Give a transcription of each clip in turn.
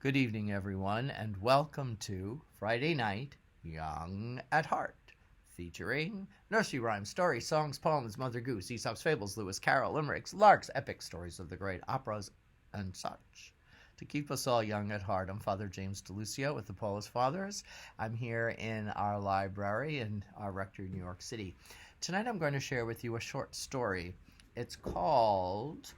Good evening, everyone, and welcome to Friday Night Young at Heart, featuring nursery rhymes, stories, songs, poems, Mother Goose, Aesop's Fables, Lewis Carroll, limericks, larks, epic stories of the great operas, and such. To keep us all young at heart, I'm Father James DiLuzio with the Paulist Fathers. I'm here in our library in our rectory, New York City. Tonight I'm going to share with you a short story. It's called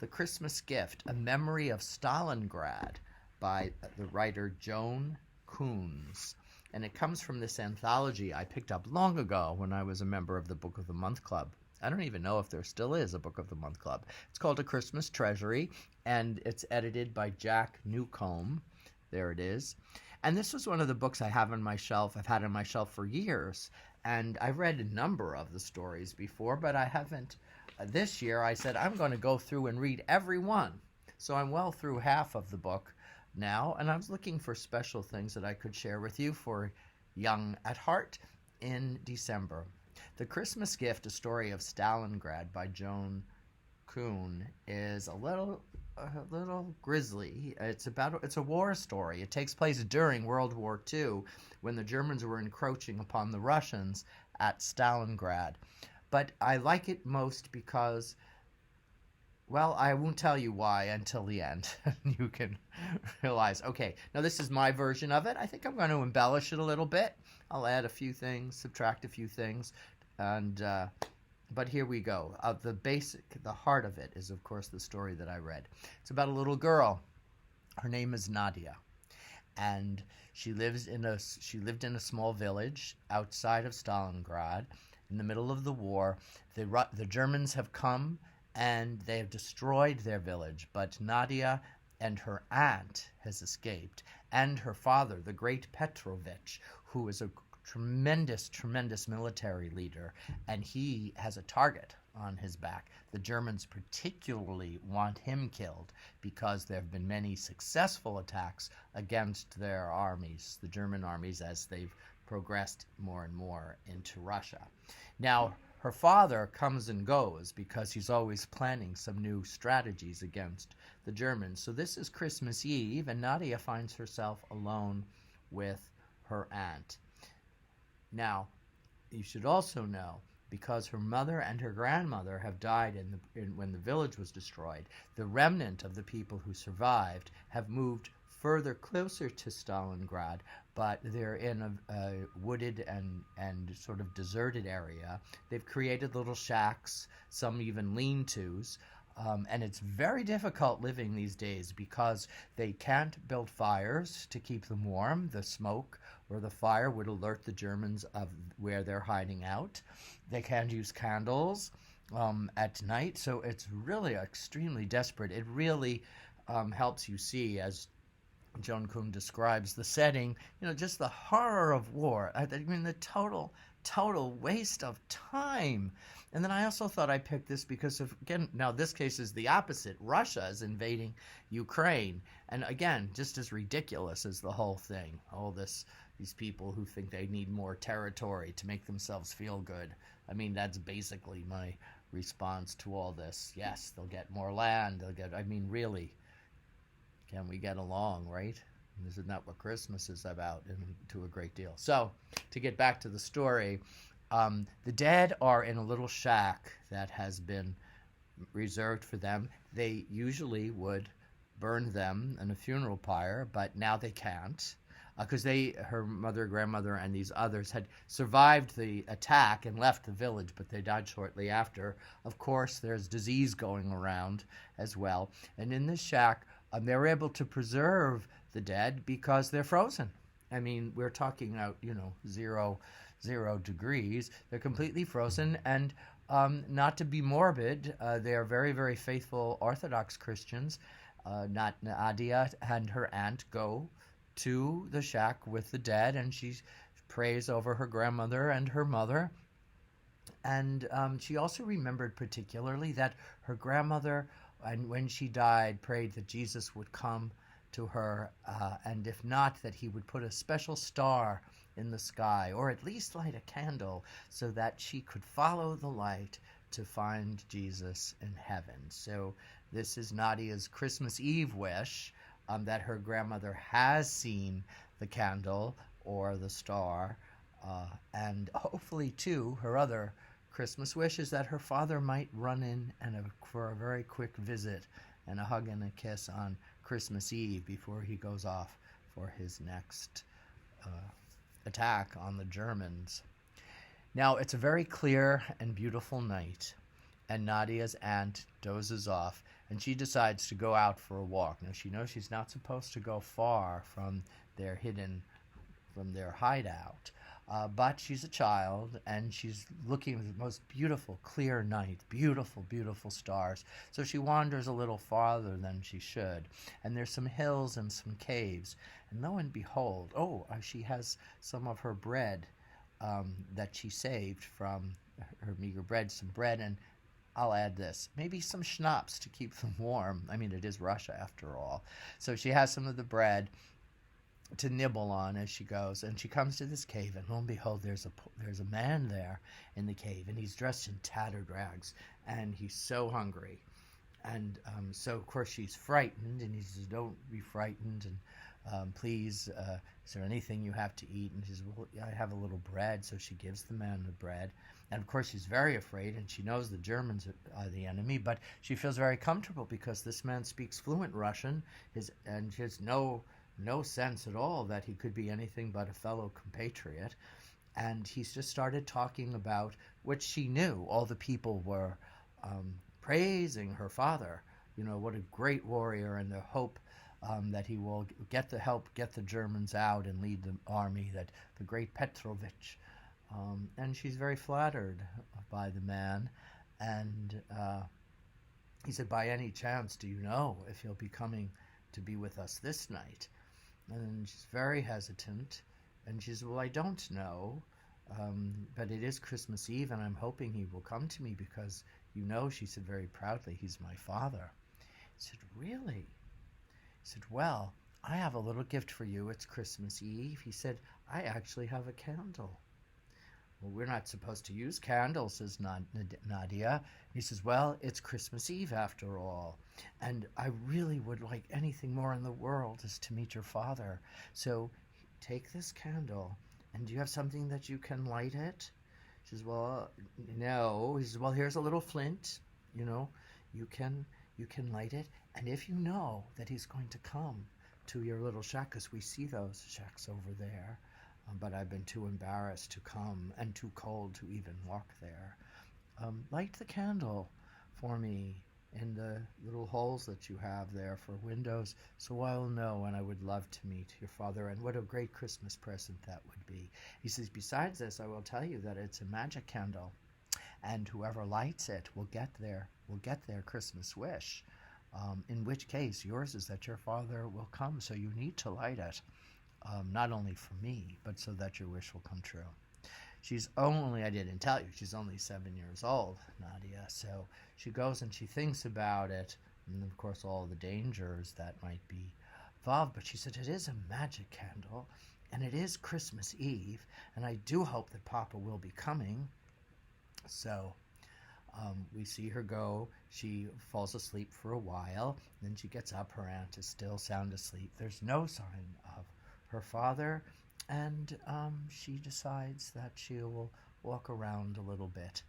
The Christmas Gift, A Memory of Stalingrad, by the writer Joan Coons. And it comes from this anthology I picked up long ago when I was a member of the Book of the Month Club. I don't even know if there still is a Book of the Month Club. It's called A Christmas Treasury, and it's edited by Jack Newcomb. There it is. And this was one of the books I have on my shelf. I've had on my shelf for years. And I've read a number of the stories before, but I haven't. This year I said I'm going to go through and read every one. So I'm well through half of the book now, and I was looking for special things that I could share with you for Young at Heart in December. The Christmas Gift, A Story of Stalingrad by Joan Coons, is a little grisly. It's a war story. It takes place during World War II when the Germans were encroaching upon the Russians at Stalingrad. But I like it most because, well, I won't tell you why until the end. You can realize, okay, now this is my version of it. I think I'm going to embellish it a little bit. I'll add a few things, subtract a few things, and but here we go. The heart of it is, of course, the story that I read. It's about a little girl. Her name is Nadia, and she lived in a small village outside of Stalingrad in the middle of the war. The Germans have come and they have destroyed their village, but Nadia and her aunt has escaped, and her father, the great Petrovich, who is a tremendous military leader, and he has a target on his back. The Germans particularly want him killed because there have been many successful attacks against their armies, the German armies, as they've progressed more and more into Russia. Now, her father comes and goes because he's always planning some new strategies against the Germans. So this is Christmas Eve, and Nadia finds herself alone with her aunt. Now, you should also know, because her mother and her grandmother have died when the village was destroyed, the remnant of the people who survived have moved further closer to Stalingrad, but they're in a wooded and sort of deserted area. They've created little shacks, some even lean-tos, and it's very difficult living these days because they can't build fires to keep them warm. The smoke or the fire would alert the Germans of where they're hiding out. They can't use candles at night, so it's really extremely desperate. It really helps you see, as Joan Coons describes the setting, just the horror of war. I mean, the total waste of time. And then I also thought I picked this because again, now this case is the opposite. Russia is invading Ukraine. And again, just as ridiculous as the whole thing. These people who think they need more territory to make themselves feel good. I mean, that's basically my response to all this. Yes, they'll get more land. Really, can we get along, right? Isn't that what Christmas is about, to a great deal? So, to get back to the story, the dead are in a little shack that has been reserved for them. They usually would burn them in a funeral pyre, but now they can't because her mother, grandmother, and these others had survived the attack and left the village, but they died shortly after. Of course, there's disease going around as well. And in this shack, they were able to preserve the dead because they're frozen. I mean, we're talking out, 0 degrees. They're completely frozen, and not to be morbid, they are very, very faithful Orthodox Christians. Nadia and her aunt go to the shack with the dead, and she prays over her grandmother and her mother. And she also remembered particularly that her grandmother, and when she died, prayed that Jesus would come to her, and if not, that he would put a special star in the sky, or at least light a candle, so that she could follow the light to find Jesus in heaven. So this is Nadia's Christmas Eve wish, that her grandmother has seen the candle or the star, and hopefully, too, her other Christmas wish is that her father might run in for a very quick visit and a hug and a kiss on Christmas Eve before he goes off for his next attack on the Germans. Now, it's a very clear and beautiful night, and Nadia's aunt dozes off, and she decides to go out for a walk. Now, she knows she's not supposed to go far from their hideout, but she's a child, and she's looking at the most beautiful, clear night, beautiful, beautiful stars. So she wanders a little farther than she should, and there's some hills and some caves, and lo and behold, she has some of her bread that she saved from her meager bread, some bread, and I'll add this, maybe some schnapps to keep them warm. I mean, it is Russia after all. So she has some of the bread to nibble on as she goes, and she comes to this cave, and lo and behold, there's a man there in the cave, and he's dressed in tattered rags, and he's so hungry. And so, of course, she's frightened, and he says, don't be frightened, and please, is there anything you have to eat? And she says, well, I have a little bread. So she gives the man the bread. And, of course, she's very afraid, and she knows the Germans are the enemy, but she feels very comfortable because this man speaks fluent Russian, and she has no sense at all that he could be anything but a fellow compatriot. And he's just started talking about what she knew. All the people were praising her father, what a great warrior, and the hope that he will get the Germans out and lead the army, that the great Petrovich. And she's very flattered by the man. And he said, by any chance, do you know if he'll be coming to be with us this night? And she's very hesitant. And she said, well, I don't know. But it is Christmas Eve, and I'm hoping he will come to me because, she said very proudly, he's my father. He said, really? He said, well, I have a little gift for you. It's Christmas Eve. He said, I actually have a candle. Well, we're not supposed to use candles, says Nadia. He says, well, it's Christmas Eve after all, and I really would like anything more in the world is to meet your father. So take this candle, and do you have something that you can light it? She says, well, no. He says, well, here's a little flint. You can light it, and if you know that he's going to come to your little shack, because we see those shacks over there, but I've been too embarrassed to come and too cold to even walk there. Light the candle for me in the little holes that you have there for windows, so I'll know, and I would love to meet your father, and what a great Christmas present that would be. He says, besides this, I will tell you that it's a magic candle, and whoever lights it will get their Christmas wish, in which case yours is that your father will come, so you need to light it. Not only for me, but so that your wish will come true. I didn't tell you, she's only 7 years old, Nadia. So she goes and she thinks about it, and of course all the dangers that might be involved. But she said, it is a magic candle, and it is Christmas Eve, and I do hope that Papa will be coming. So we see her go. She falls asleep for a while, then she gets up. Her aunt is still sound asleep. There's no sign of her father, and she decides that she will walk around a little bit,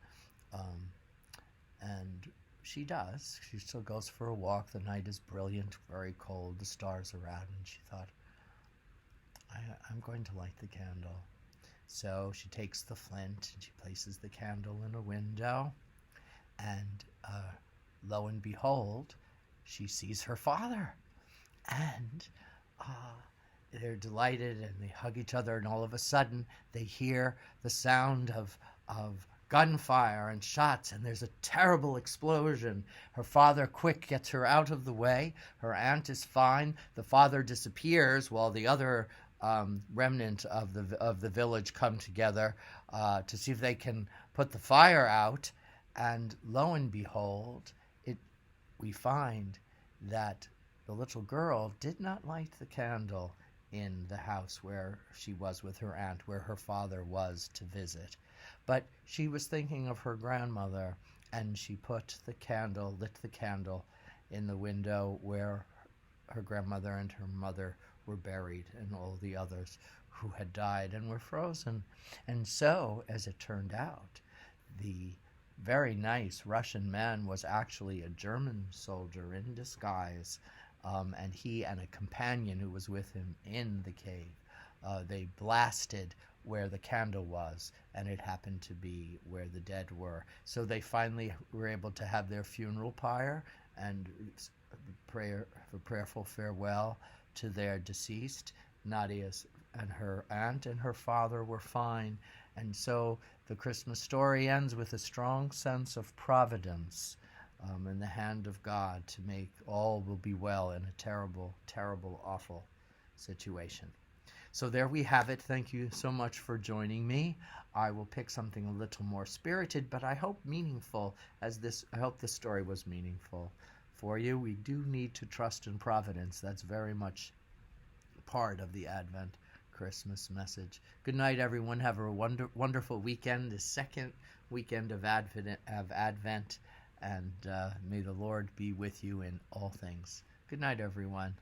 and she does. She still goes for a walk. The night is brilliant, very cold, the stars are out, and she thought, I'm going to light the candle. So she takes the flint and she places the candle in a window, and lo and behold, she sees her father, and they're delighted, and they hug each other, and all of a sudden they hear the sound of gunfire and shots, and there's a terrible explosion. Her father quick gets her out of the way. Her aunt is fine. The father disappears while the other remnant of the village come together to see if they can put the fire out. And lo and behold, we find that the little girl did not light the candle in the house where she was with her aunt, where her father was to visit. But she was thinking of her grandmother, and she lit the candle in the window where her grandmother and her mother were buried, and all the others who had died and were frozen. And so, as it turned out, the very nice Russian man was actually a German soldier in disguise, and he and a companion who was with him in the cave, they blasted where the candle was, and it happened to be where the dead were. So they finally were able to have their funeral pyre and prayerful farewell to their deceased. Nadia's and her aunt and her father were fine, and so the Christmas story ends with a strong sense of providence in the hand of God to make all will be well in a terrible, terrible, awful situation. So there we have it. Thank you so much for joining me. I will pick something a little more spirited, but I hope meaningful, I hope this story was meaningful for you. We do need to trust in providence. That's very much part of the Advent Christmas message. Good night, everyone. Have a wonderful weekend, the second weekend of Advent, and may the Lord be with you in all things. Good night, everyone.